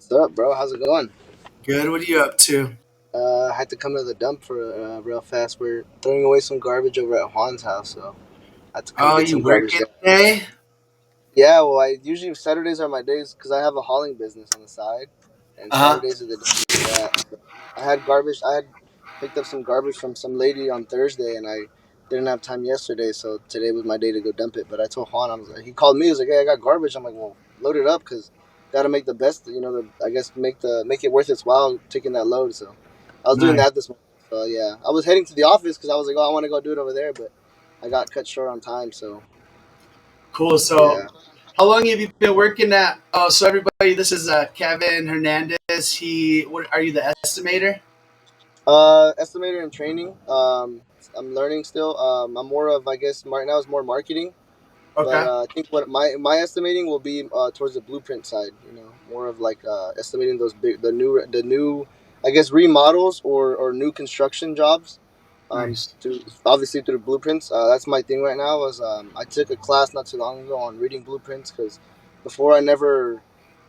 What's up, bro? How's it going? Good. What are you up to? I had to come to the dump for real fast. We're throwing away some garbage over at Juan's house, so I had to come Oh, get you some garbage working done. today? Yeah, well, I usually Saturdays are my days because I have a hauling business on the side, and Uh huh. Saturdays are the days for that. So I had garbage. I had picked up some garbage from some lady on Thursday, and I didn't have time yesterday, so today was my day to go dump it. But I told Juan, I was like, he called me. He was like, "Hey, I got garbage." I'm like, "Well, load it up because got to make the best. I guess make it worth its while taking that load." So I was doing Nice. that this morning. So yeah, I was heading to the office because I was like, "Oh, I want to go do it over there," but I got cut short on time. So Cool. So, yeah. how long have you been working at? Oh, so everybody, this is Kevin Hernandez. What are you, the estimator? Estimator in training. I'm learning still. I'm more of, I guess, right now is more marketing, but Okay. I think what my estimating will be towards the blueprint side. More of like estimating those the new, I guess, remodels or new construction jobs. Nice. To obviously through blueprints. That's my thing right now. Was I took a class not too long ago on reading blueprints because before I never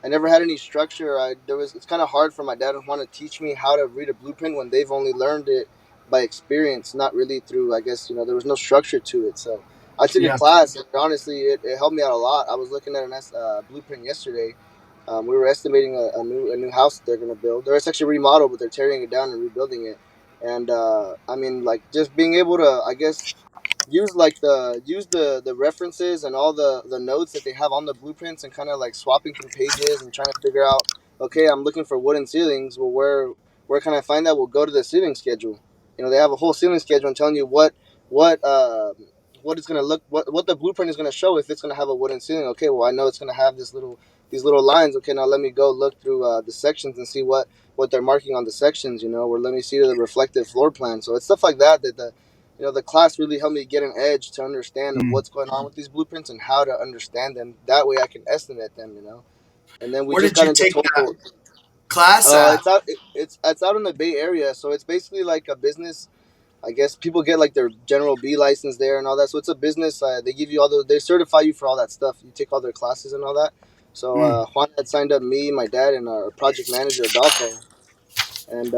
had any structure. It's kind of hard for my dad to want to teach me how to read a blueprint when they've only learned it by experience, not really through, I guess, there was no structure to it. So I took a Yeah. class, and honestly, it helped me out a lot. I was looking at a blueprint yesterday. We were estimating a new house that they're gonna build. It's actually remodeled, but they're tearing it down and rebuilding it. And I mean, like, just being able to, I guess, use the references and all the notes that they have on the blueprints, and kind of like swapping through pages and trying to figure out, okay, I'm looking for wooden ceilings. Well, where can I find that? We'll go to the ceiling schedule. They have a whole ceiling schedule and telling you what what it's gonna look, what the blueprint is gonna show if it's gonna have a wooden ceiling. Okay, well, I know it's gonna have these little lines. Okay, now let me go look through the sections and see what they're marking on the sections. Or let me see the reflective floor plan. So it's stuff like that the class really helped me get an edge to understand of Mm. what's going on with these blueprints and how to understand them. That way I can estimate them. And then we Where just did got you into take that total. class at? It's out in the Bay Area, so it's basically like a business. I guess people get like their General B license there and all that. So it's a business. They give you they certify you for all that stuff. You take all their classes and all that. So Mm. Juan had signed up me, my dad, and our project manager Adolfo. And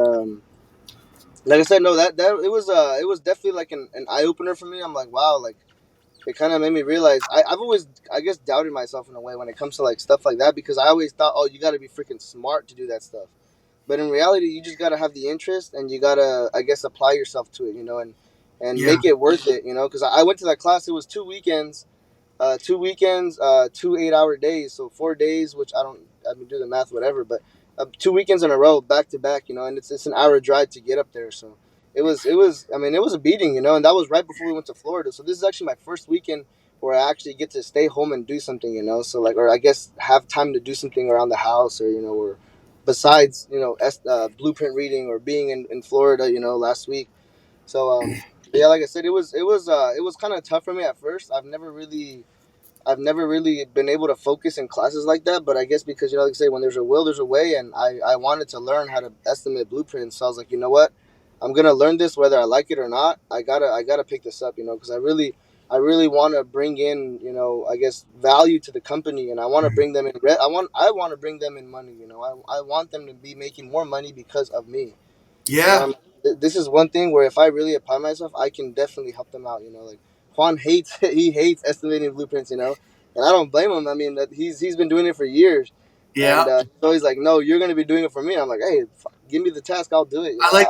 like I said, no, that it was definitely like an eye opener for me. I'm like, wow, like it kind of made me realize I've always, I guess, doubted myself in a way when it comes to like stuff like that, because I always thought, oh, you got to be freaking smart to do that stuff. But in reality, you just got to have the interest, and you got to, I guess, apply yourself to it, and Yeah. make it worth it. Because I went to that class. It was 2 weekends, 2 weekends, 2 8-hour days, so 4 days, which I mean, do the math, whatever, but 2 weekends in a row, back to back, and it's an hour drive to get up there, so I mean, it was a beating, and that was right before we went to Florida. So this is actually my first weekend where I actually get to stay home and do something. So like, or I guess have time to do something around the house, or besides, blueprint reading or being in Florida, last week. So yeah, like I said, it was kind of tough for me at first. I've never really been able to focus in classes like that, but I guess because, like I say, when there's a will, there's a way, and I wanted to learn how to estimate blueprints. So I was like, you know what, I'm gonna learn this whether I like it or not. I gotta pick this up, because I really want to bring in, I guess, value to the company, and I want to Mm. bring them in. I want to bring them in money. I want them to be making more money because of me. Yeah. This is one thing where if I really apply myself, I can definitely help them out. Like Juan hates he hates estimating blueprints. And I don't blame him. I mean, that he's been doing it for years, and Yeah. so he's like, no, you're gonna be doing it for me. I'm like, hey, give me the task, I'll do it. I like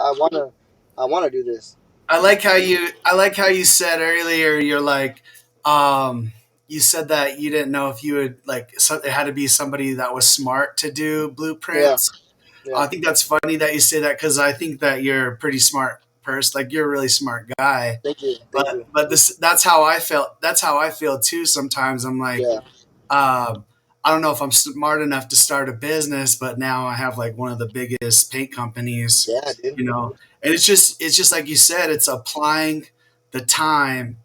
I wanna do this. I like how you said earlier you're like you said that you didn't know if you would it had to be somebody that was smart to do Yeah, blueprints. yeah. I think that's funny that you say that because I think that you're a pretty smart person. Like you're a really smart guy. Thank you, thank But you. but this that's how I felt. That's how I feel too. Sometimes I'm like, Yeah, um, I don't know if I'm smart enough to start a business, but now I have like one of the biggest paint companies, yeah, dude. and it's just like you said, it's applying the time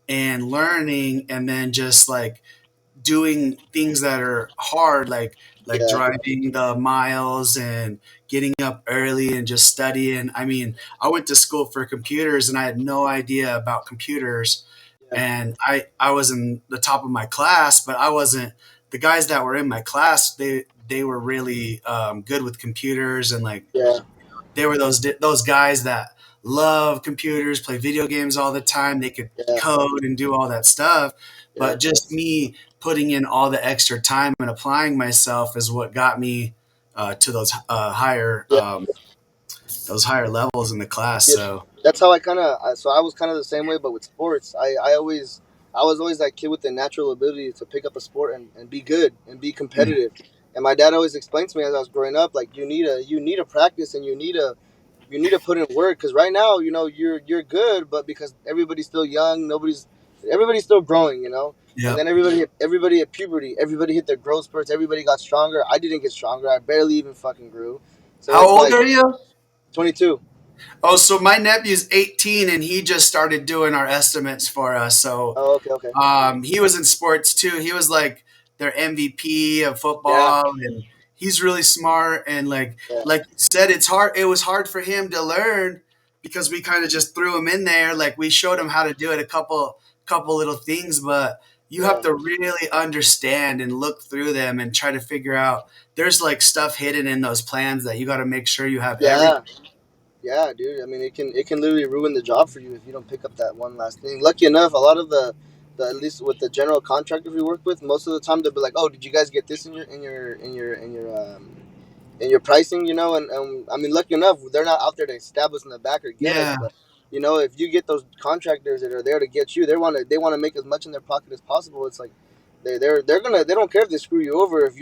and learning, and then just like doing things that are hard, like Yeah, driving the miles and getting up early and just studying. I mean, I went to school for computers and I had no idea about computers, yeah, and I was in the top of my class, but I wasn't. The guys that were in my class, they were really good with computers, and like Yeah, they were those guys that love computers, play video games all the time. They could yeah, code and do all that stuff. yeah, But just me putting in all the extra time and applying myself is what got me to yeah. those higher levels in the class. Yeah, So that's how I kind of. So I was kind of the same way, but with sports, I was always that kid with the natural ability to pick up a sport and be good and be competitive. And my dad always explained to me as I was growing up, like you need a practice and you need to put in work because right now, you know, you're good, but because everybody's still young, everybody's still growing, you know. And yeah. then everybody hit puberty, everybody hit their growth spurts, everybody got stronger. I didn't get stronger. I barely even fucking grew. So How it's old like are you? 22. Oh, so my nephew's 18 and he just started doing our estimates for us. So Oh, okay, okay. he was in sports too. He was like their MVP of Yeah, football, and he's really smart. And yeah, like you said, it's hard. It was hard for him to learn because we kind of just threw him in there. Like we showed him how to do it, a couple little things, but you have yeah, to really understand and look through them and try to figure out. There's like stuff hidden in those plans that you got to make sure you have everything. yeah, yeah, dude. I mean, it can literally ruin the job for you if you don't pick up that one last thing. Lucky enough, a lot of the at least with the general contractors we work with, most of the time they'll be like, "Oh, did you guys get this in your pricing?" You know, and I mean, lucky enough, they're not out there to stab us in the back or get us, Yeah, but you know, if you get those contractors that are there to get you, they want to make as much in their pocket as possible. It's like they don't care if they screw you over if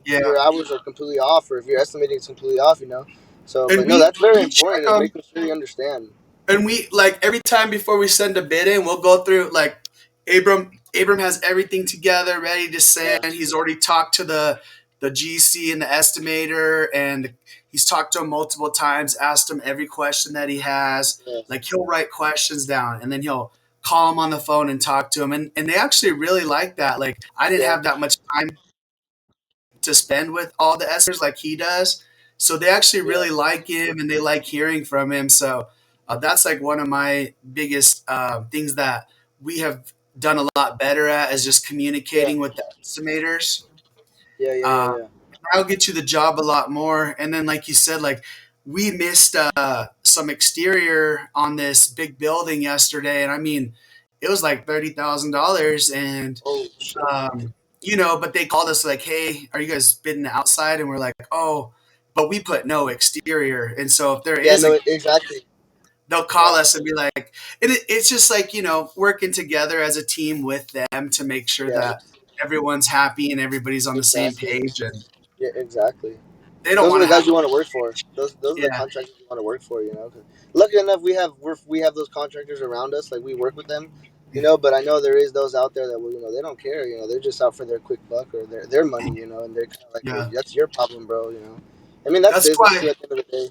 yeah. your hours are completely off or if your estimating is completely off, you know. So, And but no, that's very we check important is them. making sure you understand. And we like every time before we send a bid in, we'll go through like Abram has everything together, ready to Yeah, send. He's already talked to the GC and the estimator, and he's talked to him multiple times, asked him every question that he has. yeah, Like he'll write questions down, and then he'll call him on the phone and talk to him. And they actually really like that. Like I didn't yeah, have that much time to spend with all the estimators like he does. So they actually yeah, really like him and they like hearing from him. So that's like one of my biggest things that we have done a lot better at is just yeah, communicating with the estimators. yeah, yeah, yeah, Uh, yeah. I'll get you the job a lot more. And then, like you said, like we missed some exterior on this big building yesterday, and I mean, it was like $30,000, and Oh shit. um, but they called us like, "Hey, are you guys bidding outside?" And we're like, "Oh," but we put no exterior, and so if there Yeah, is a, no, exactly. they'll call Yeah, us and be like, it's just like working together as a team with them to make sure yeah, that everyone's happy and everybody's on the same exactly. page, and Yeah, exactly. they don't Those are want the to have, guys you want to work for. Those are the yeah, contractors you want to work for. You know, 'cause lucky enough we have those contractors around us. Like we work with them, you know. But I know there is those out there that will, you know, they don't care. You know, they're just out for their quick buck or their money. You know, and they're kind of like, well, yeah. that's your problem, bro. You know, I mean, that's That's business why too. At the end of the day.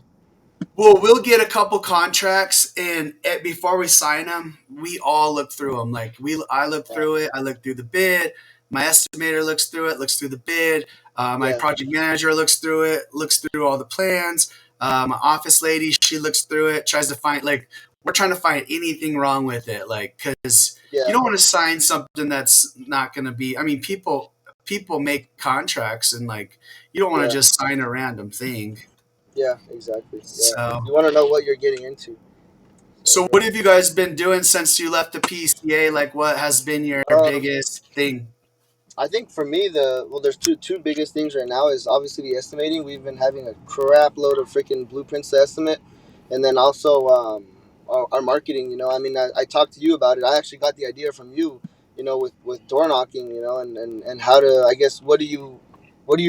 Well, we'll get a couple contracts, and before we sign them, we all look through them. I look Yeah, through it. I look through the bid. My estimator looks through it. Looks through the bid. My yeah, project manager looks through it. Looks through all the plans. My office lady, she looks through it. Tries to find we're trying to find anything wrong with it, like because you yeah, don't want to sign something that's not going to be. I mean, people make contracts, and like you don't want to yeah, just sign a random thing. yeah. Exactly. Yeah, So. you want to know what you're getting into. So So, what have you guys been doing since you left the PCA? Like, what has been your yeah. biggest thing? I think for me there's two biggest things right now is obviously the estimating. We've been having a crap load of freaking blueprints to estimate, and then also our marketing. You know, I mean, I talked to you about it. I actually got the idea from you. You know, with door knocking. You know, and how to I guess what do you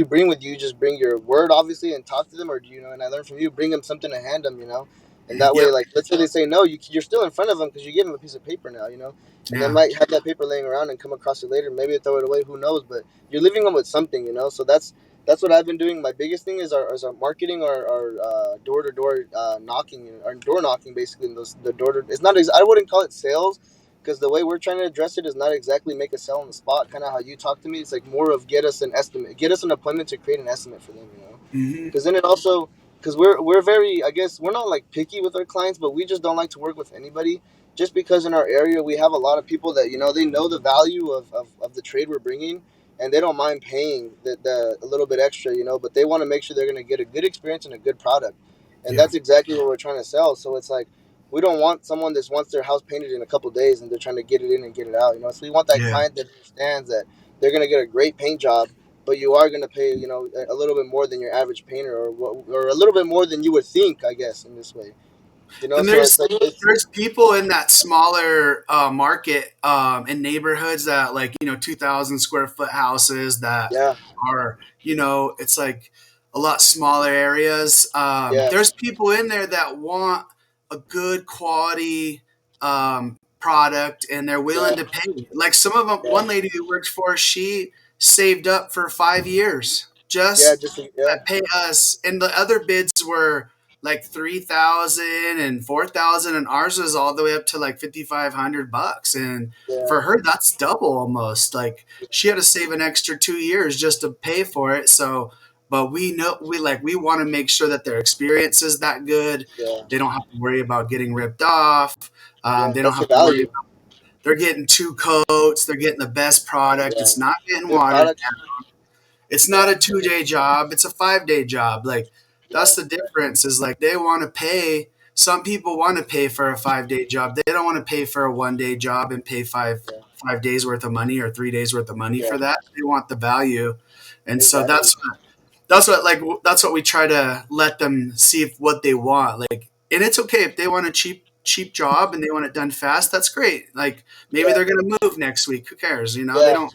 bring with you? You just bring your word obviously and talk to them, or do you know? And I learned from you, bring them something to hand them. You know. And that way, Yep. like, let's say they say no, you're still in front of them because you give them a piece of paper now, you know, and they Yeah. might have that paper laying around and come across it later. Maybe they throw it away. Who knows? But you're leaving them with something, you know. So that's what I've been doing. My biggest thing is our marketing, our door to door knocking, our door knocking, basically. And those the door to it's not. I wouldn't call it sales, because the way we're trying to address it is not exactly make a sell on the spot. Kind of how you talk to me. It's like more of get us an estimate, get us an appointment to create an estimate for them, you know. Hmm. Because then it also because we're very I guess we're not like picky with our clients, but we just don't like to work with anybody just because in our area we have a lot of people that you know they know the value of the trade we're bringing, and they don't mind paying the a little bit extra, you know, but they want to make sure they're going to get a good experience and a good product, and Yeah. that's exactly what we're trying to sell. So it's like we don't want someone that wants their house painted in a couple days and they're trying to get it in and get it out, you know. So we want that Yeah. client that understands that they're going to get a great paint job, but you are going to pay, you know, a little bit more than your average painter, or a little bit more than you would think, I guess, in this way, you know. And So it's there's like it's there's people in that smaller market in neighborhoods that, like, 2,000 square foot houses that yeah, are, it's like a lot smaller areas. yeah, There's people in there that want a good quality product, and they're willing yeah, to pay. Like some of them, yeah, one lady who worked for us, she saved up for 5 years yeah, just just to yeah, pay us, and the other bids were like 3,000 and 4,000, and ours was all the way up to like $5,500. And yeah, for her, that's double almost. Like she had to save an extra 2 years just to pay for it. So, but we know we want to make sure that their experience is that good. yeah, They don't have to worry about getting ripped off. yeah. They don't That's the have to worry value. about, they're getting two coats. They're getting the best product. Yeah, It's not getting good watered. product. It's not Yeah, a 2 day job, it's a 5 day job. Like that's yeah, the difference, is like they want to pay. Some people want to pay for a 5 day job. They don't want to pay for a 1 day job and pay yeah, 5 days worth of money or 3 days worth of money yeah. for that. They want the value. And so Exactly. that's what we try to let them see, if what they want. Like, and it's okay if they want a cheap job and they want it done fast. That's great. Like maybe Yeah, they're going to move next week. Who cares? yeah,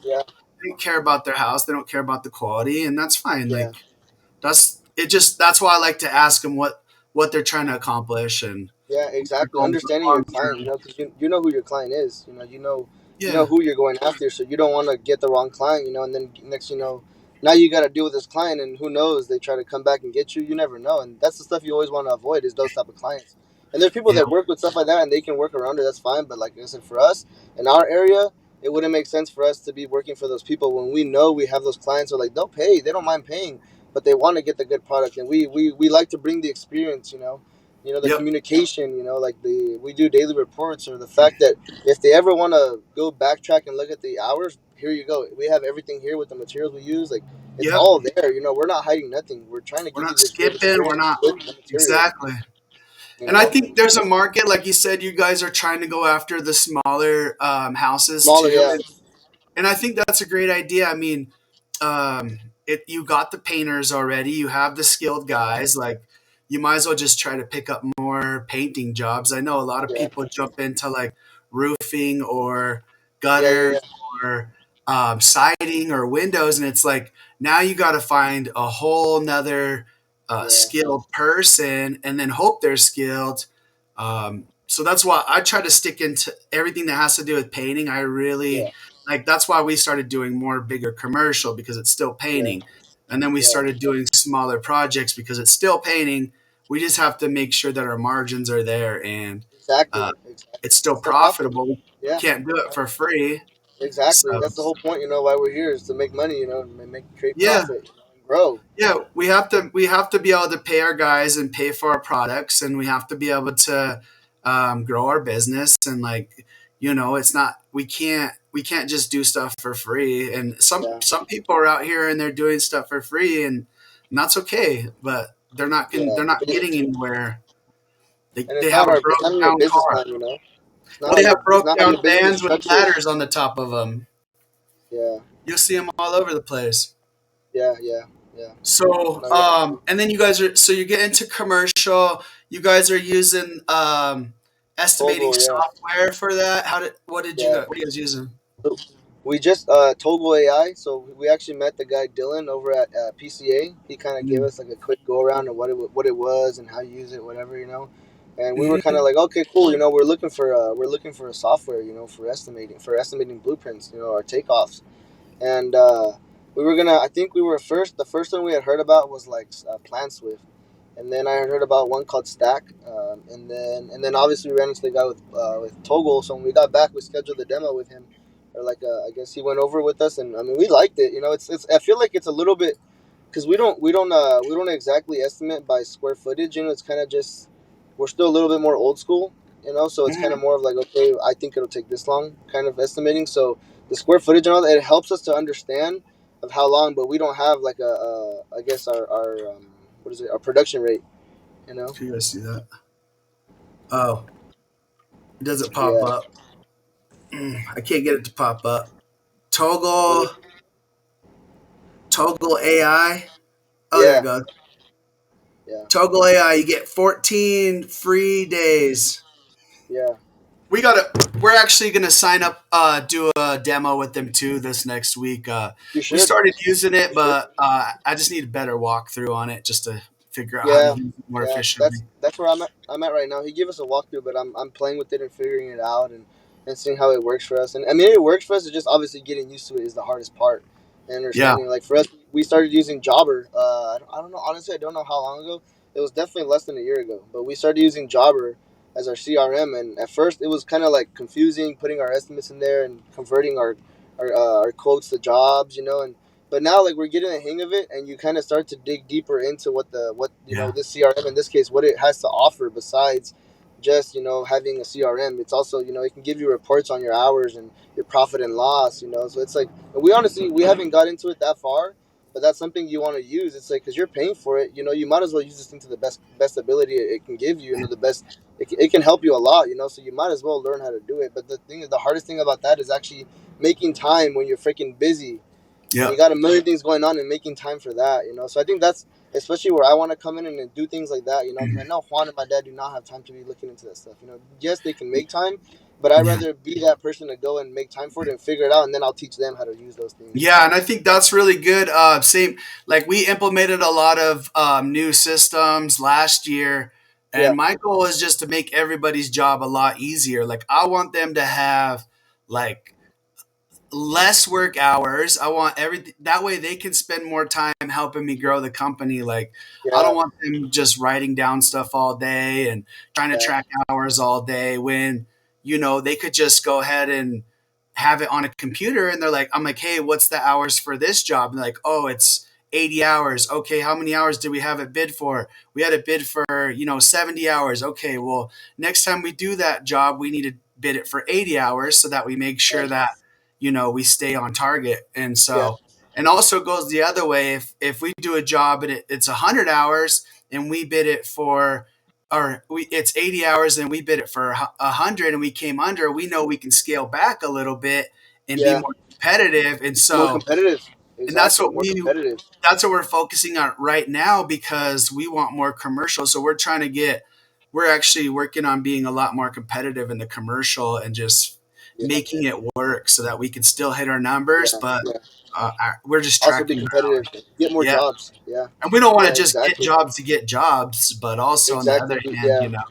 yeah, They don't care about their house. They don't care about the quality, and that's fine. yeah. Like that's why I like to ask them what they're trying to accomplish, and Yeah, what their exactly. goals are Understanding your long client, you term. know, because you know who your client is. You know Yeah. who you're going after. So you don't want to get the wrong client, you know. And then next, you know, now you got to deal with this client, and who knows? They try to come back and get you. You never know, and that's the stuff you always want to avoid is those type of clients. And there's people Yeah. that work with stuff like that, and they can work around it. That's fine. But like I said, for us in our area, it wouldn't make sense for us to be working for those people when we know we have those clients who are like they'll pay, they don't mind paying, but they want to get the good product, and we like to bring the experience, you know, the Yep. communication, like we do daily reports, or the fact that if they ever want to go backtrack and look at the hours, here you go, we have everything here with the materials we use, like it's Yep. all there, we're not hiding nothing, we're trying to We're give you not this good skipping. We're experience not with the material, exactly. you And I know think there's a market, like you said, you guys are trying to go after the smaller houses smaller, too, yeah, and I think that's a great idea. I mean, you got the painters already. You have the skilled guys. Like, you might as well just try to pick up more painting jobs. I know a lot of yeah, people jump into like roofing or yeah, yeah, gutters yeah, or siding or windows, and it's like now you got to find a whole nother yeah, skilled person, and then hope they're skilled. So that's why I try to stick into everything that has to do with painting. I yeah, really like, that's why we started doing more bigger commercial, because it's still yeah, painting. And then we yeah, started doing smaller projects because it's still painting. We just have to make sure that our margins are there, and exactly, uh, exactly, it's still it's still profitable, profitable. We yeah, can't do it for free. exactly, and So that's the whole point, why we're here is to make money, and create yeah, profit, and grow. yeah, we have to be able to pay our guys and pay for our products, and we have to be able to grow our business. And like, it's not, we can't just do stuff for free. And some Yeah, some people are out here and they're doing stuff for free, and that's okay, but yeah, they're not getting anywhere. They, and they have a it's broke not on your down business car. plan, It's not Well, how they have it's broke not how down your business is vans with structured. ladders on the top of them. Yeah, You'll see them all over the place. yeah, yeah, yeah. So, No, yeah, and then you get into commercial. You guys are using estimating Togo, yeah, software for that. yeah. What are you guys using? So we just Togo AI. So we actually met the guy Dylan over at PCA. He kind of gave Mm. us like a quick go around of what it was and how to use it, whatever, And we were kind of Mm. like, okay, cool. We're looking for a software, for estimating blueprints, our takeoffs. And we were gonna. I think we were first. The first one we had heard about was like Plan Swift, and then I had heard about one called Stack, and then obviously we ran into the guy with Toggle. So when we got back, we scheduled the demo with him, or like I guess he went over with us, and I mean we liked it. It's I feel like it's a little bit because we don't exactly estimate by square footage. It's kind of just we're still a little bit more old school. So it's kind of Mm. more of like, okay, I think it'll take this long kind of estimating. So the square footage and all that, it helps us to understand. of how long, but we don't have like a I guess our what is it, our production rate, you know. Can you guys see that? Oh, does it pop Yeah. up? I can't get it to pop up. Let Toggle, me. Toggle AI. Oh, there it Yeah. goes. Yeah. Toggle AI. You get 14 free days. Yeah. We're actually gonna sign up, do a demo with them too this next week. You We should. started using You it, should. but I just need a better walkthrough on it just to figure out how to Yeah, use it more yeah. efficiently. That's where I'm at right now. He gave us a walkthrough, but I'm playing with it and figuring it out and seeing how it works for us. And I mean, it works for us. It's just obviously getting used to it is the hardest part. And Yeah. understanding, like for us, we started using Jobber. I don't know. Honestly, I don't know how long ago. It was definitely less than a year ago. But we started using Jobber as our CRM, and at first it was kind of like confusing putting our estimates in there and converting our quotes to jobs, and but now like we're getting the hang of it, and you kind of start to dig deeper into what Yeah. this CRM in this case, what it has to offer besides just having a CRM. It's also it can give you reports on your hours and your profit and loss. So it's like we honestly we haven't got into it that far, but that's something you want to use. It's like because you're paying for it, you might as well use this thing to the best ability it can give you, the best. It can help you a lot, so you might as well learn how to do it. But the hardest thing about that is actually making time when you're freaking busy and you Yep. got a million things going on and making time for that. So I think that's especially where I want to come in and do things like that, because I know Juan and my dad do not have time to be looking into that stuff. Yes, they can make time, but I'd Yeah. rather be that person to go and make time for it and figure it out, and then I'll teach them how to use those things. Yeah, and I think that's really good. Same, like we implemented a lot of new systems last year, Yeah, and my goal is just to make everybody's job a lot easier. Like I want them to have like less work hours. I want everything that way they can spend more time helping me grow the company. Like I don't yeah, want them just writing down stuff all day and trying to yeah, track hours all day when they could just go ahead and have it on a computer and they're like, I'm like, hey, what's the hours for this job? And they're like, oh, it's 80 hours. Okay, how many hours did we have it bid for? We had it bid for 70 hours. Okay, well, next time we do that job, we need to bid it for 80 hours so that we make sure yeah, that we stay on target. And yeah, so, and also goes the other way. If we do a job and it's 100 hours and we bid it for, or it's 80 hours and we bid it for 100 and we came under, we know we can scale back a little bit and be yeah. more competitive. And More so, competitive, and that's exactly. what More we, competitive. that's what we're focusing on right now because we want more commercial. So we're actually working on being a lot more competitive in the commercial and just Yeah, making it work so that we can still hit our numbers, yeah, but yeah. we're just Also be tracking our competitive. hours. Get more Yeah. jobs. Yeah, And we don't want yeah, to just get exactly, jobs to get jobs, but also on the exactly. other hand, Yeah.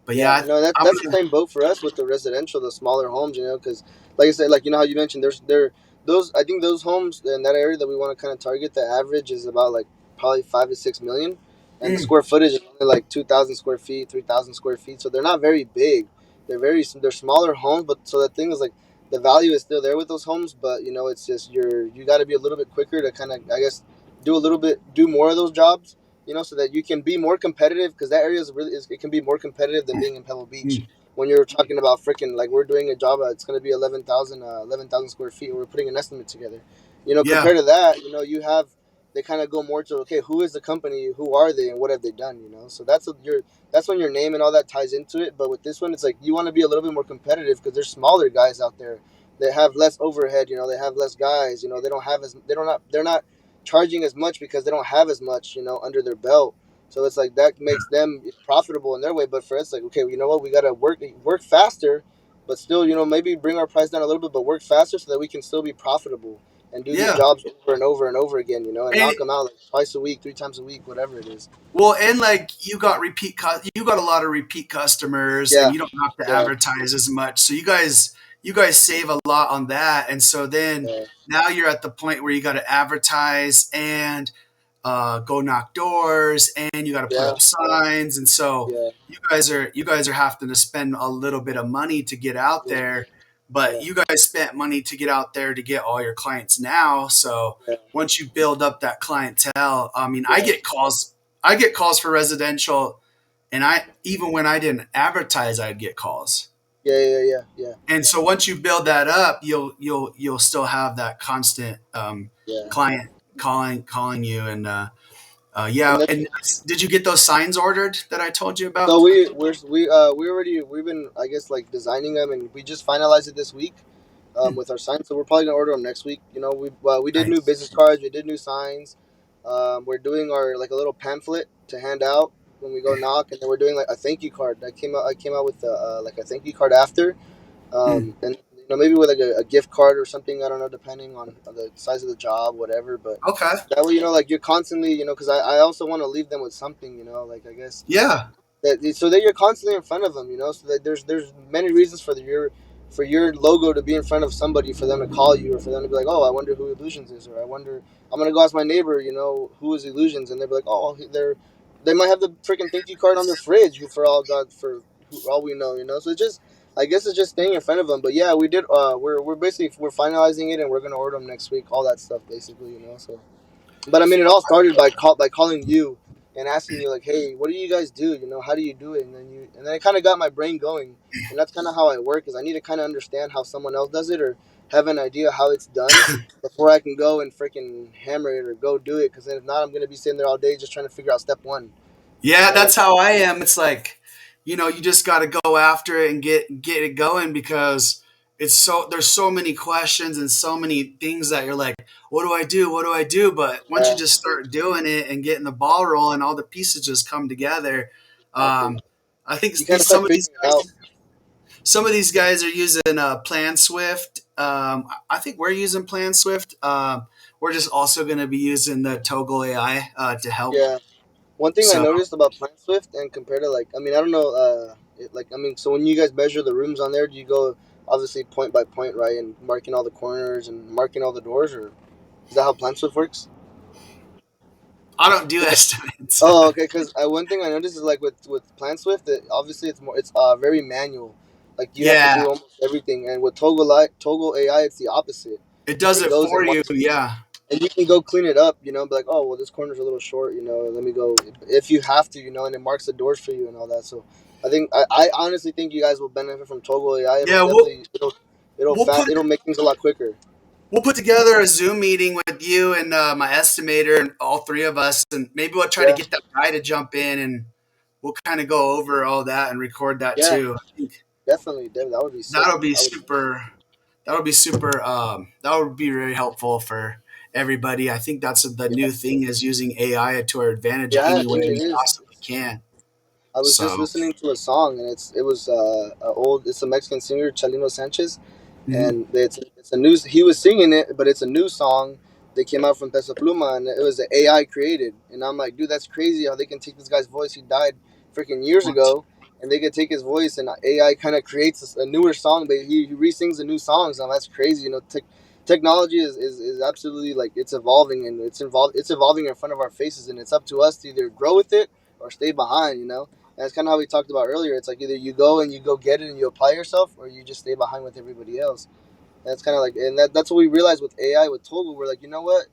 but Yeah, yeah, no, I'm that's the gonna, same boat for us with the residential, the smaller homes, because like I said, like how you mentioned, there's there those I think those homes in that area that we want to kind of target, the average is about like probably 5 to 6 million, and the mm, square footage is only like 2,000 square feet, 3,000 square feet, so they're not very big. They're smaller homes, but so the thing is like the value is still there with those homes, but it's just you got to be a little bit quicker to kind of I guess do more of those jobs, so that you can be more competitive because that area it can be more competitive than being in Pebble Beach. mm, When you're talking about freaking like we're doing a job, it's going to be 11,000 square feet. And we're putting an estimate together. yeah, Compared to that, you have they kind of go more to okay, who is the company, who are they, and what have they done? So that's when your name and all that ties into it. But with this one, it's like you want to be a little bit more competitive because there's smaller guys out there that have less overhead. They have less guys. They don't have as they're not charging as much because they don't have as much under their belt. So it's like that makes them profitable in their way. But for us, like okay, you know what, we gotta work faster, but still maybe bring our price down a little bit, but work faster so that we can still be profitable and do these yeah. jobs over and over and over again, and And knock them out like twice a week, 3 times a week, whatever it is. well, and like you got a lot of repeat customers, and Yeah, you don't have to yeah, advertise as much. So you guys save a lot on that, and so then yeah, now you're at the point where you got to advertise and go knock doors, and you got to put yeah, up signs, and so yeah, you guys are having to spend a little bit of money to get out yeah, there, but yeah, you guys spent money to get out there to get all your clients now. So yeah, once you build up that clientele, I mean, I yeah, get calls. I get calls for residential, and I even when I didn't advertise, I'd get calls. Yeah, yeah, yeah, yeah, And so once you build that up, you'll still have that constant yeah. client calling you. And And yeah. then And did you get those signs ordered that I told you about? so we already we've been, I guess, like designing them, and we just finalized it this week Hmm, with our signs. So we're probably gonna order them next week. You know, we did new nice. business cards, we did new signs. We're doing our like a little pamphlet to hand out when we go knock, and then we're doing like a thank you card. I came out with like a thank you card after, Hmm, and you know maybe with like a gift card or something. I don't know, depending on the size of the job, whatever. But okay. that way, you know, like you're constantly, you know, because I also want to leave them with something, you know, like I guess Yeah. that so that you're constantly in front of them, you know, so that there's many reasons for your logo to be in front of somebody, for them to call you, or for them to be like, oh, I wonder who Illusions is, or I wonder, I'm gonna go ask my neighbor, you know, who is Illusions, and they'll be like, oh, they might have the freaking thank you card on their fridge, for all God, for all we know, you know. So it's just, I guess it's just staying in front of them. But yeah, we did. We're basically we're finalizing it, and we're gonna order them next week. All that stuff, basically, you know. So but I mean, it all started by calling you and asking you like, "Hey, what do you guys do? You know, how do you do it?" And then it kind of got my brain going, and that's kind of how I work. Is I need to kind of understand how someone else does it, or have an idea how it's done before I can go and freaking hammer it or go do it. Because then if not, I'm gonna be sitting there all day just trying to figure out step one. You Yeah, know, that's how I am. It's like, you just got to go after it and get it going, because there's so many questions and so many things that you're like, what do I do? What do I do? But once you yeah, just start doing it and getting the ball rolling, all the pieces just come together. exactly. Um, I think You kind of start figuring it out. some of these guys are using Plan Swift. I think we're using Plan Swift. We're just also going to be using the Toggle AI to help. Yeah. One thing I So noticed about Plant Swift and compared to like, I mean, I don't know, I mean, so when you guys measure the rooms on there, do you go obviously point by point, right, and marking all the corners and marking all the doors, or is that how Plant Swift works? I don't do estimates. Oh, okay. Because one thing I noticed is like with Plant Swift, that obviously it's very manual. Like you have to Yeah, do almost everything, and with Toggle AI, it's the opposite. it does It it goes and for you. marks, Yeah. and you can go clean it up, you know, be like, oh, well, this corner's a little short, you know, let me go, if you have to, you know, and it marks the doors for you and all that. So I think I honestly think you guys will benefit from Toggle AI. Yeah, we'll we'll put It'll make things a lot quicker. we'll put together a Zoom meeting with you and my estimator and all three of us, and maybe we'll try to Yeah, get that guy to jump in, and we'll kind of go over all that and record that yeah, too. I think definitely, that would be sick. that'll be I would. super. That'll be super. That would be very helpful for everybody. I think that's the Yeah, new thing, is using AI to our advantage yeah, any way dude, it we is. possibly can. I was just So, listening to a song, and it was it's a Mexican singer, Chalino Sanchez, mhm. and it's a new. He was singing it, but it's a new song that came out from Peso Pluma, and it was an AI created. And I'm like, dude, that's crazy how they can take this guy's voice. He died freaking years ago, and they could take his voice, and AI kind of creates a newer song, but he re-sings a new song. So that's crazy. You know, technology is absolutely like it's evolving, and it's evolving in front of our faces, and it's up to us to either grow with it or stay behind. You know. And that's kind of how we talked about earlier. It's like either you go and you go get it and you apply yourself, or you just stay behind with everybody else. That's kind of like, and that's what we realized with AI with Togo. We're like, you know what?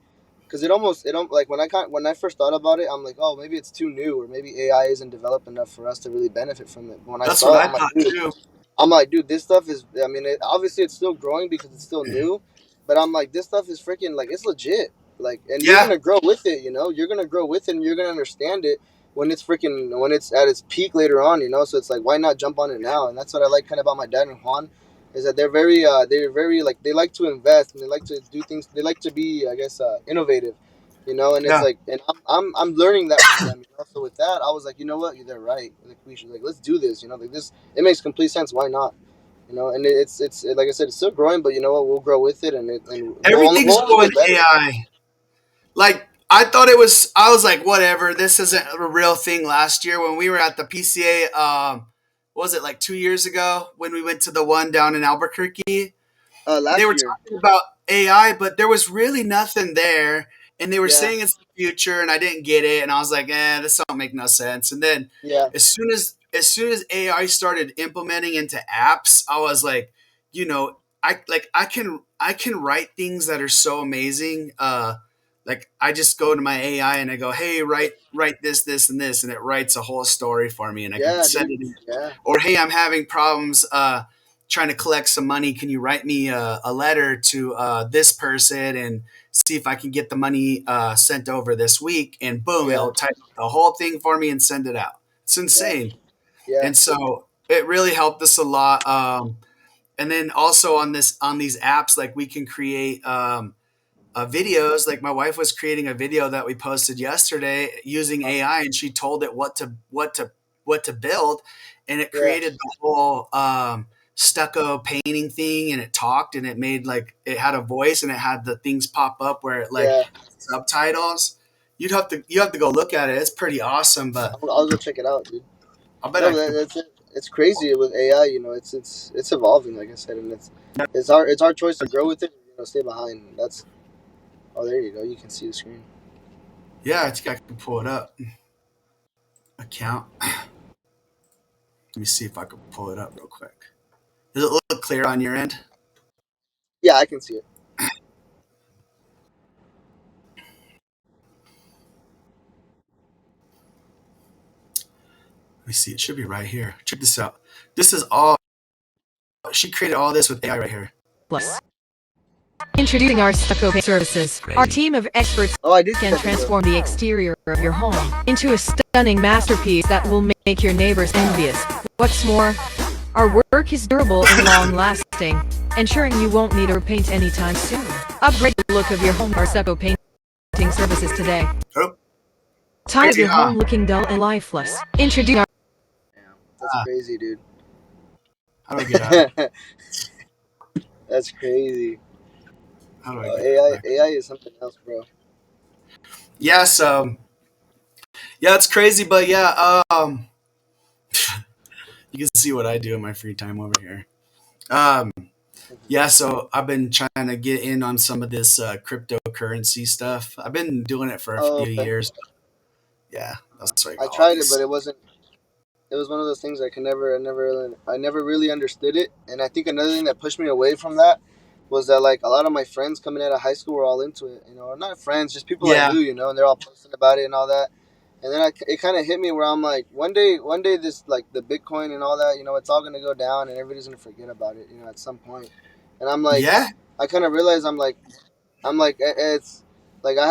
Because it don't like when I first thought about it, I'm like, oh, maybe it's too new, or maybe AI isn't developed enough for us to really benefit from it. But when I That's what saw it, I thought too. I'm like, dude, this stuff is. I mean, obviously it's still growing because it's still new, but I'm like, this stuff is freaking like it's legit. Like, and you're Yeah, gonna grow with it. You know, you're gonna grow with it, and you're gonna understand it when it's at its peak later on. You know, so it's like, why not jump on it now? And that's what I like kind of about my dad and Juan, is that they're very like they like to invest and they like to do things. They like to be, I guess, innovative. You know, and it's yeah. like, and I'm learning that from them. You know, so with that, I was like, you know what, they're right. Like we should like let's do this. You know, like this it makes complete sense. Why not? You know, and it's like I said, it's still growing, but you know what? We'll grow with it, and Everything's we'll only going get better. AI. Like I thought it was. I was like, whatever. This isn't a real thing. Last year when we were at the PCA, what was it, like 2 years ago when we went to the one down in Albuquerque? They Last were year, talking about AI, but there was really nothing there. And they were yeah, saying it's the future, and I didn't get it. And I was like, this don't make no sense. And then yeah, as soon as AI started implementing into apps, I was like, I can write things that are so amazing. Like I just go to my AI and I go, hey, write this and this, and it writes a whole story for me, and I can yeah, send dude, it in. yeah, Or hey, I'm having problems. trying to collect some money. Can you write me a letter to this person and see if I can get the money sent over this week? And boom, Yeah. it'll type the whole thing for me and send it out. It's Yeah. insane. Yeah. And so it really helped us a lot. And then also on these apps, like we can create videos. Like my wife was creating a video that we posted yesterday using AI, and she told it what to build, and it Yeah. created the whole stucco painting thing, and it talked, and it made like it had a voice, and it had the things pop up where it like Yeah. subtitles. You have to go look at it. It's pretty awesome, but I'll go check it out, dude. I bet No, I but could. that's it. It's crazy with AI. You know, it's evolving, like I said, and it's our choice to grow with it. You know, stay behind. That's oh, there you go. You can see the screen. Yeah, I think I can pull it up. Account. Let me see if I can pull it up real quick. Does it look clear on your end? Yeah, I can see it. Let me see. It should be right here. Check this out. This is all. She created all this with AI right here. Plus. Introducing our stucco paint services. Our team of experts Oh, I did see can that video. transform the exterior of your home into a stunning masterpiece that will make your neighbors envious. What's more, our work is durable and long-lasting, ensuring you won't need to paint anytime soon. Upgrade the look of your home with our stucco painting services today. Oh, Tired of crazy, your huh? home looking dull and lifeless? Introducing our Damn, that's crazy, dude. How do I get out? That's crazy. How do I get AI back? AI is something else, bro. Yeah, so yeah, it's crazy, but yeah, you can see what I do in my free time over here. Um, yeah, so I've been trying to get in on some of this cryptocurrency stuff. I've been doing it for a Oh, few okay. years. Yeah, that's why I I got all tried it, these. but it wasn't. It was one of those things I never really understood it. And I think another thing that pushed me away from that was that like a lot of my friends coming out of high school were all into it. You know, or not friends, just people I Yeah, knew. You know, and they're all posting about it and all that. And then it kind of hit me where I'm like, one day, this like the Bitcoin and all that, you know, it's all gonna go down and everybody's gonna forget about it, you know, at some point. And I'm like, yeah, I kind of realized I'm like it's like I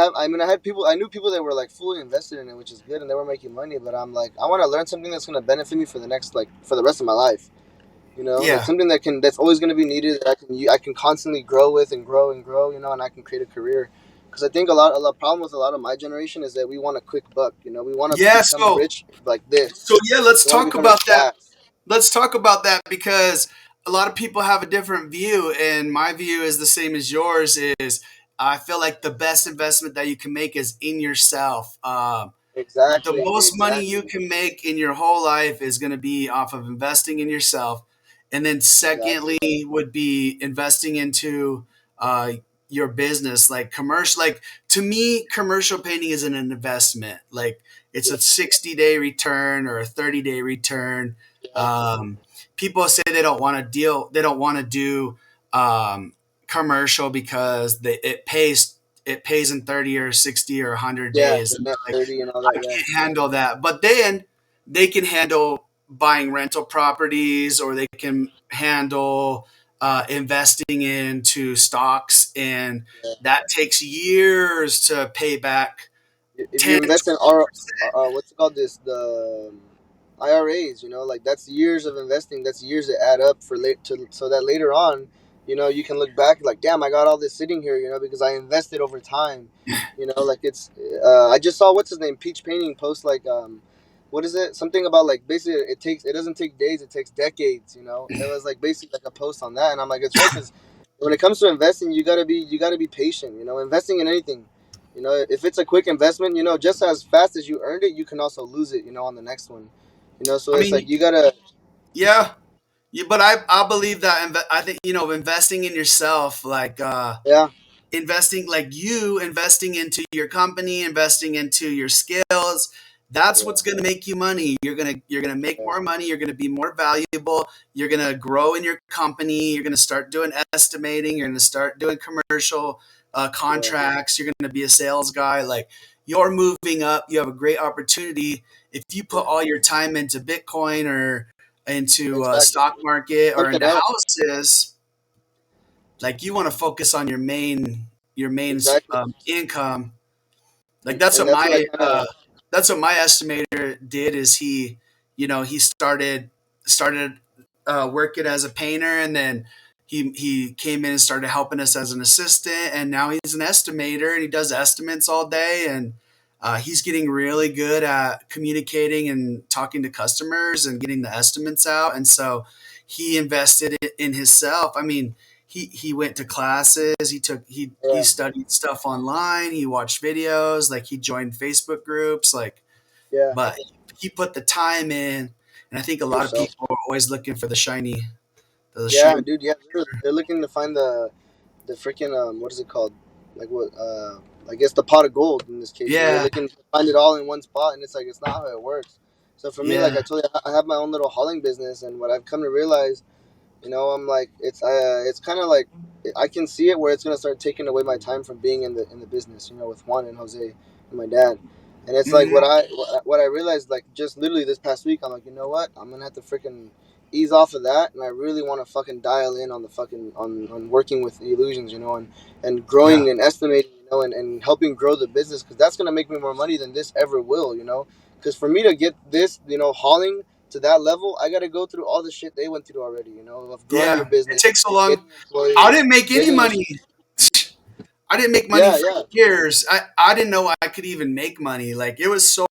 had people I knew people that were like fully invested in it, which is good, and they were making money. But I'm like, I want to learn something that's gonna benefit me for the next like for the rest of my life. You know, like yeah, something that's always gonna be needed that I can constantly grow with and grow and grow. You know, and I can create a career. Because I think a lot problem with a lot of my generation is that we want a quick buck. You know, we want to yeah. become rich like this. So yeah, let's We want to talk become rich about that. fast. Let's talk about that because a lot of people have a different view, and my view is the same as yours. Is I feel like the best investment that you can make is in yourself. The Exactly. most money you Exactly. can make in your whole life is going to be off of investing in yourself. And then, Exactly. secondly, would be investing into uh, your business, like commercial. Like to me, commercial painting is an investment. Like it's Yeah. a 60-day return or a 30-day return. Yeah. Um, People say they don't want to deal, they don't want to do commercial because it pays in 30 or 60 or 100 Yeah. days. The net Like 30 and all I that. Yeah. can't handle that. But then they can handle buying rental properties or they can handle investing into stocks. And Yeah. that takes years to pay back If 10, you invest in our 20%. what's it called this the IRAs, you know, like that's years of investing. That's years that add up for late to so that later on, you know, you can look back like, damn, I got all this sitting here, you know, because I invested over time. You know, like it's. I just saw what's his name, Peach Painting, post like what is it? Something about like basically it doesn't take days, it takes decades. You know, it was like basically like a post on that, and I'm like, it's right because when it comes to investing, you gotta be patient. You know, investing in anything. You know, if it's a quick investment, you know, just as fast as you earned it, you can also lose it, you know, on the next one. You know, so I it's mean, like you gotta, yeah. Yeah, but I believe that I think investing in yourself, like yeah, investing like you investing into your company, investing into your skills, that's yeah, what's going to make you money. You're going to make yeah, more money, you're going to be more valuable, you're going to grow in your company, you're going to start doing estimating, you're going to start doing commercial yeah, contracts, you're going to be a sales guy. Like you're moving up, you have a great opportunity if you put yeah, all your time into Bitcoin or into Exactly. stock market or Look it into up. houses, like you want to focus on your main Exactly. income. Like And that's what I kind of. that's what my estimator did. Is he started working as a painter, and then he came in and started helping us as an assistant, and now he's an estimator and he does estimates all day, and he's getting really good at communicating and talking to customers and getting the estimates out, and so he invested in himself. I mean, he went to classes, he Yeah. studied stuff online, he watched videos, like he joined Facebook groups, like, Yeah. but he put the time in, and I think a lot of Yourself. people are always looking for the Yeah, shiny. dude. Yeah, they're looking to find the freaking what is it called? Like what? I guess the pot of gold in this case. You know, they're Yeah, looking to find it all in one spot, and it's like it's not how it works. So for me, like yeah, I told you, I have my own little hauling business, and what I've come to realize, I'm like it's kind of like I can see it where it's gonna start taking away my time from being in the business. With Juan and Jose and my dad, and it's like hmm, what I realized, like just literally this past week. I'm like, you know what? I'm gonna have to freaking ease off of that, and I really want to fucking dial in on the fucking on working with the illusions, and yeah, growing and estimating, and helping grow the business, because that's gonna make me more money than this ever will, because for me to get this, hauling to that level, I got to go through all the shit they went through already, of growing your yeah. It business, takes so long. getting I employees, didn't make any getting your money. I didn't make money yeah, for yeah, years. I didn't know I could even make money. Like it was so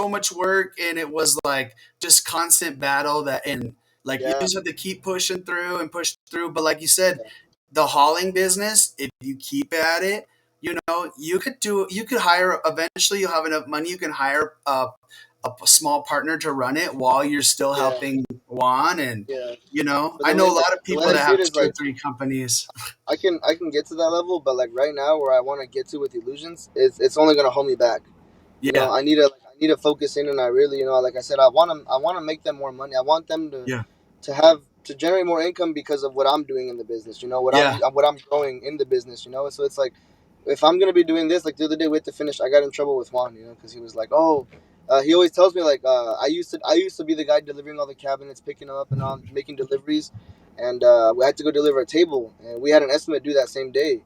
much work, and it was like just constant battle, that, and like you yeah, just have to keep pushing through and push through. But like you said, yeah, the hauling business, if you keep at it, you could hire, eventually you'll have enough money, you can hire a small partner to run it while you're still yeah, helping Juan, and yeah. But I know a lot of the way people I that see have it is two or like three companies. I can get to that level, but like right now where I want to get to with illusions, it's only gonna hold me back. Yeah, I need to focus in, and I really, like I said, I want to make them more money. I want them to yeah, generate more income because of what I'm doing in the business. yeah, What I'm growing in the business. So it's like, if I'm gonna be doing this, like the other day we had to finish, I got in trouble with Juan, because he was like, oh, he always tells me like, I used to be the guy delivering all the cabinets, picking them up and all, making deliveries, and we had to go deliver a table, and we had an estimate due that same day.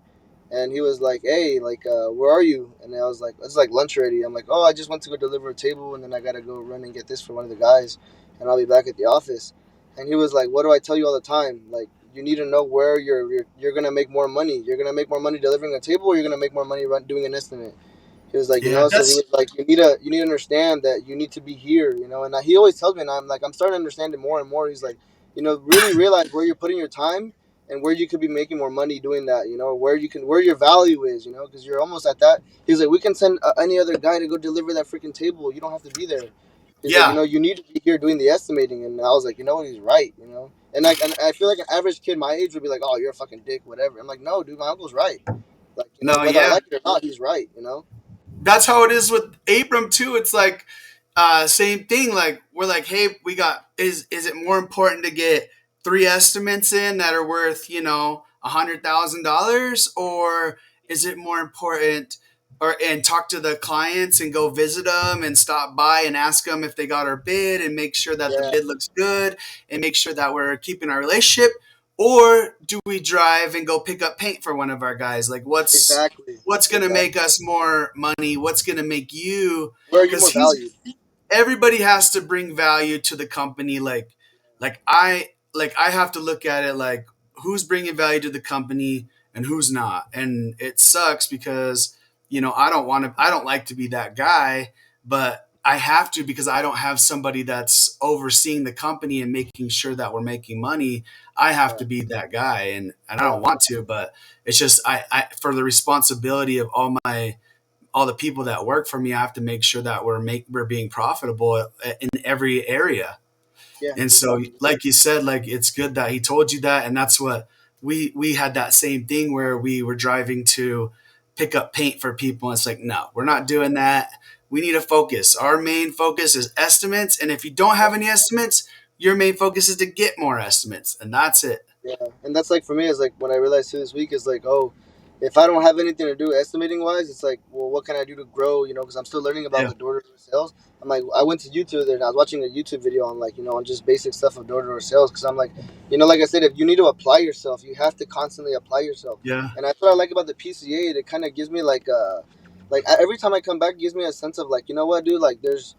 And he was like, "Hey, like, where are you?" And I was like, "It's like lunch already." I'm like, "Oh, I just went to go deliver a table, and then I gotta go run and get this for one of the guys, and I'll be back at the office." And he was like, "What do I tell you all the time? Like, you need to know where you're gonna make more money. You're gonna make more money delivering a table, or you're gonna make more money doing an estimate." He was like, yeah. so he was like, you need to understand that you need to be here, and he always tells me, and I'm like, I'm starting to understand it more and more. He's like, really realize where you're putting your time and where you could be making more money doing that, where your value is, because you're almost at that. He's like, we can send any other guy to go deliver that freaking table. You don't have to be there. He's like, Yeah, you need to be here doing the estimating. And I was like, what, he's right. And I feel like an average kid my age would be like, oh, you're a fucking dick, whatever. I'm like, no, dude, my uncle's right. Like, no, whether I yeah. like it or not, he's right. That's how it is with Abram too. It's like same thing. Like we're like, hey, we got is it more important to get three estimates in that are worth $100,000, or is it more important, or and talk to the clients and go visit them and stop by and ask them if they got our bid and make sure that the Yeah, bid looks good and make sure that we're keeping our relationship, or do we drive and go pick up paint for one of our guys? Like exactly, what's going to make exactly. us more money? What's going to make you? Where are you Because more he's valued? everybody has to bring value to the company. Like I have to look at it like who's bringing value to the company and who's not. And it sucks because I don't like to be that guy, but I have to because I don't have somebody that's overseeing the company and making sure that we're making money. I have Yeah, to be that guy, and I yeah, don't want to, but it's just I for the responsibility of all the people that work for me, I have to make sure that we're being profitable in every area. yeah, And so, exactly. like you said, like it's good that he told you that, and that's what we had that same thing where we were driving to pick up paint for people. And it's like, no, we're not doing that. We need to focus. Our main focus is estimates, and if you don't have any estimates, your main focus is to get more estimates, and that's it. Yeah, and that's like for me is like what I realized too this week is like, oh, if I don't have anything to do estimating wise, it's like, well, what can I do to grow? You know, because I'm still learning about Yeah. the door to door sales. I'm like, I went to YouTube there and I was watching a YouTube video on like, on just basic stuff of door to door sales. Because I'm like, like I said, if you need to apply yourself, you have to constantly apply yourself. Yeah. And that's what I like about the PCA. It kind of gives me every time I come back, it gives me a sense of like, you know what, dude, like there's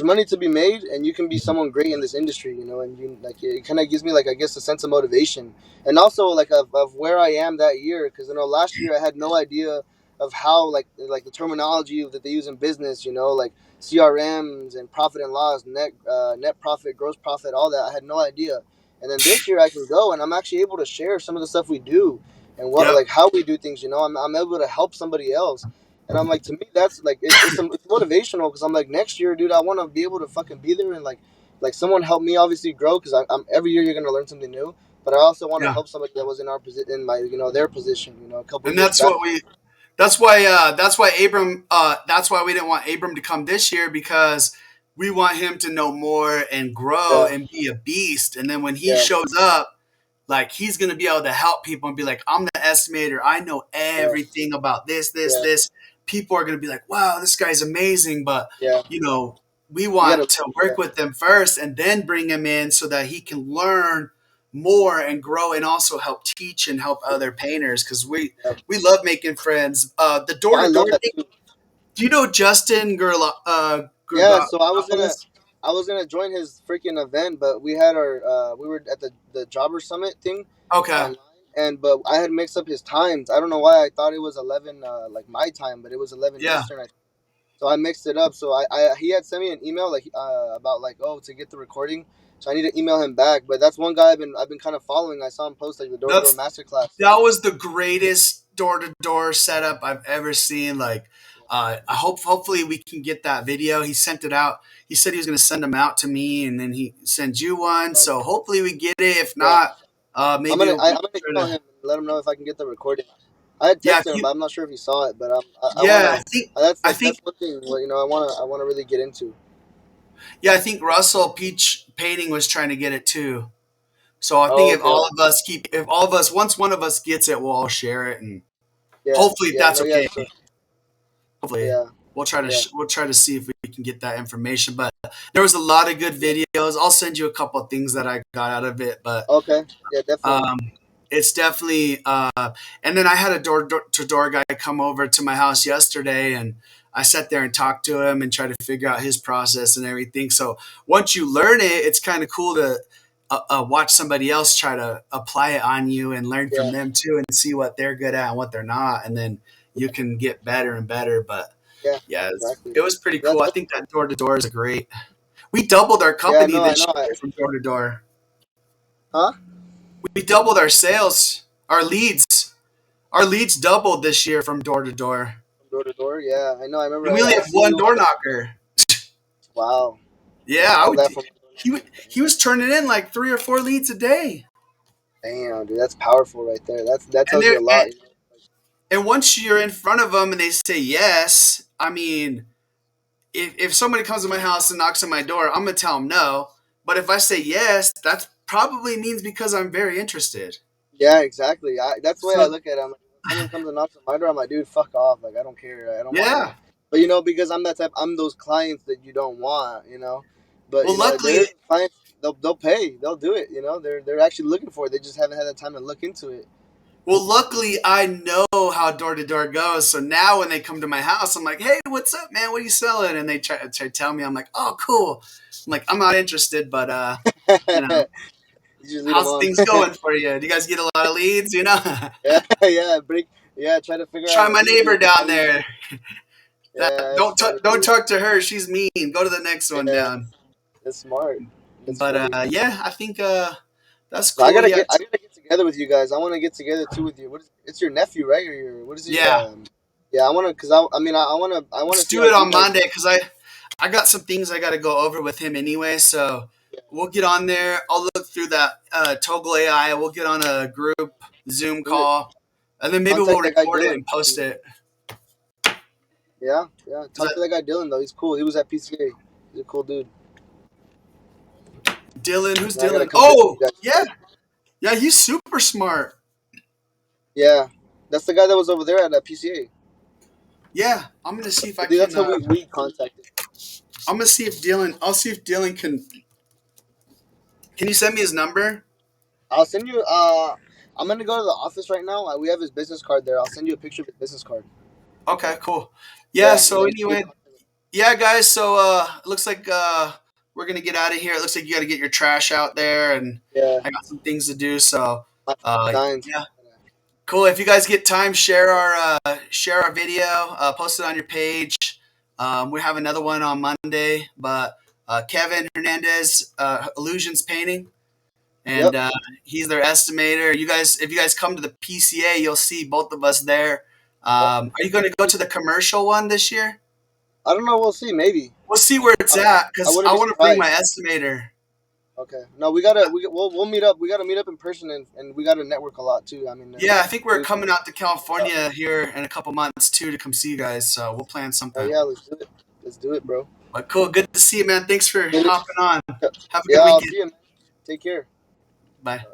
money to be made, and you can be someone great in this industry, and you like it kind of gives me like I guess a sense of motivation, and also like of where I am that year, because last year I had no idea of how like the terminology that they use in business, like CRMs and profit and loss, net profit, gross profit, all that. I had no idea, and then this year I can go and I'm actually able to share some of the stuff we do and what Yep. like how we do things. I'm able to help somebody else. And I'm like, to me, that's like it's motivational because I'm like, next year, dude, I want to be able to fucking be there and like someone help me obviously grow because I'm every year you're gonna learn something new. But I also want to Yeah. help somebody that was in our position, in my their position, a couple And years that's back. what we. That's why we didn't want Abram to come this year, because we want him to know more and grow Yeah, and be a beast. And then when he yeah, shows up, like, he's gonna be able to help people and be like, I'm the estimator. I know yeah, everything about this, this, yeah, this. People are gonna be like, wow, this guy's amazing. But yeah. you know, we You gotta, want to yeah, work with them first and then bring him in so that he can learn more and grow and also help teach and help other painters, because yeah. we love making friends. The door Yeah, I to door love that thing. too. Do you know Justin Yeah, so Gergopoulos? I was gonna join his freaking event, but we had we were at the Jobber Summit thing Okay. online, and but I had mixed up his times. I don't know why I thought it was 11 like my time, but it was 11 Yeah. Eastern. So I mixed it up. So I he had sent me an email like about like, oh, to get the recording. So I need to email him back. But that's one guy I've been kind of following. I saw him post like the door to door That's masterclass. that was the greatest door to door setup I've ever seen. Like, hopefully we can get that video. He sent it out. He said he was going to send them out to me, and then he sends you one. So, So hopefully we get it. If yeah, not, maybe I'm we gonna try email to. him and let him know if I can get the recording. I had Yeah, if texted him, you. but I'm not sure if he saw it. But I Yeah, wanna. That's I like think that's one thing. I wanna really get into. yeah, I think Russell Peach Painting was trying to get it too. So I think Oh, okay. if all of us, once one of us gets it, we'll all share it, and Yeah, hopefully yeah, that's no, yeah, okay. sure. Hopefully, Yeah, yeah. we'll try to see if we can get that information. But there was a lot of good videos. I'll send you a couple of things that I got out of it. But Okay. Yeah, definitely. um, it's definitely. And then I had a door to door guy come over to my house yesterday, and I sat there and talked to him and tried to figure out his process and everything. So once you learn it, it's kind of cool to watch somebody else try to apply it on you and learn from Yeah, them too, and see what they're good at and what they're not, and then you can get better and better. But yeah, yeah, exactly. it was pretty cool. That's I think that door to door is a great. We doubled our yeah. company No, I this know. year from door to door. Huh? We doubled our sales, our leads doubled this year from door to door, From door to door. Yeah, I know. I remember. and we only I have seen one you on door the. knocker. Wow. Yeah, I All would. that from one door knocker. He was turning in like 3 or 4 leads a day, Damn, dude, that's powerful right there. That and tells you a lot. once you're in front of them and they say yes, I mean, if somebody comes to my house and knocks on my door, I'm gonna tell them no. But if I say yes, that probably means because I'm very interested. Yeah, exactly. That's the way I So look at it. I'm like, when someone comes and knocks on my door, I'm like, dude, fuck off. Like, I don't care. I don't want to. yeah. But because I'm that type, I'm those clients that you don't want. But Well, there luckily, is clients. They'll pay. They'll do it. They're actually looking for it. They just haven't had the time to look into it. I know how door to door goes. So now when they come to my house, I'm like, "Hey, what's up, man? What are you selling?" And they try to tell me, I'm like, "Oh, cool." I'm like, "I'm not interested, but you know, You just lead them how's on. things going for you? Do you guys get a lot of leads? You know, Yeah, yeah, break. Yeah, try to figure try out my who's neighbor doing down how you. there. Yeah, that's smart, Don't dude. talk to her. She's mean. Go to the next one Yeah, down." that's smart. That's But funny. yeah, I think that's No, I cool. gotta Yeah, get. I gotta get together with you guys. I want to get together too with you. It's your nephew, right? Or what is he? yeah. Yeah, I want to. Cause I mean, I wanna Let's see do how it you on guys. Monday, because I got some things I got to go over with him anyway. So Yeah, we'll get on there. I'll look through that Toggle AI. We'll get on a group Zoom do it. call, and then maybe we'll Contact that guy record it Dylan. and post it. Yeah, yeah. Is Talk that to that guy Dylan though. He's cool. He was at PCA. He's a cool dude. Dylan? Who's And I gotta Dylan? come visit you Oh, guys. yeah, yeah. He's super smart. Yeah. That's the guy that was over there at PCA. Yeah, I'm gonna see if I I think can. that's how we contacted. I'm gonna see if Dylan. I'll see if Dylan can. Can you send me his number? I'll send you. I'm gonna go to the office right now. We have his business card there. I'll send you a picture of his business card. Okay, cool. Yeah. Yeah, and So then you anyway, can. yeah, guys. So it looks like we're gonna get out of here. It looks like you got to get your trash out there, and Yeah, I got some things to do. So my dying. yeah, cool. If you guys get time, share our video, post it on your page. We have another one on Monday, but Kevin Hernandez, Illusions Painting, and Yep. he's their estimator. You guys, if you guys come to the PCA, you'll see both of us there. Yep. Are you going to go to the commercial one this year? I don't know. We'll see. Maybe. We'll see where it's at I because wouldn't I be want to bring my surprised. estimator. Okay. No, we'll meet up. We gotta meet up in person, and we gotta network a lot too. I mean, Yeah, I think we're we, coming out to California here in a couple months too to come see you guys. So we'll plan oh something. yeah, let's do it. Let's do it, bro. But cool, good to see you, man. Thanks for hopping on. Have a Yeah, good I'll weekend. see you, man. Take care. Bye.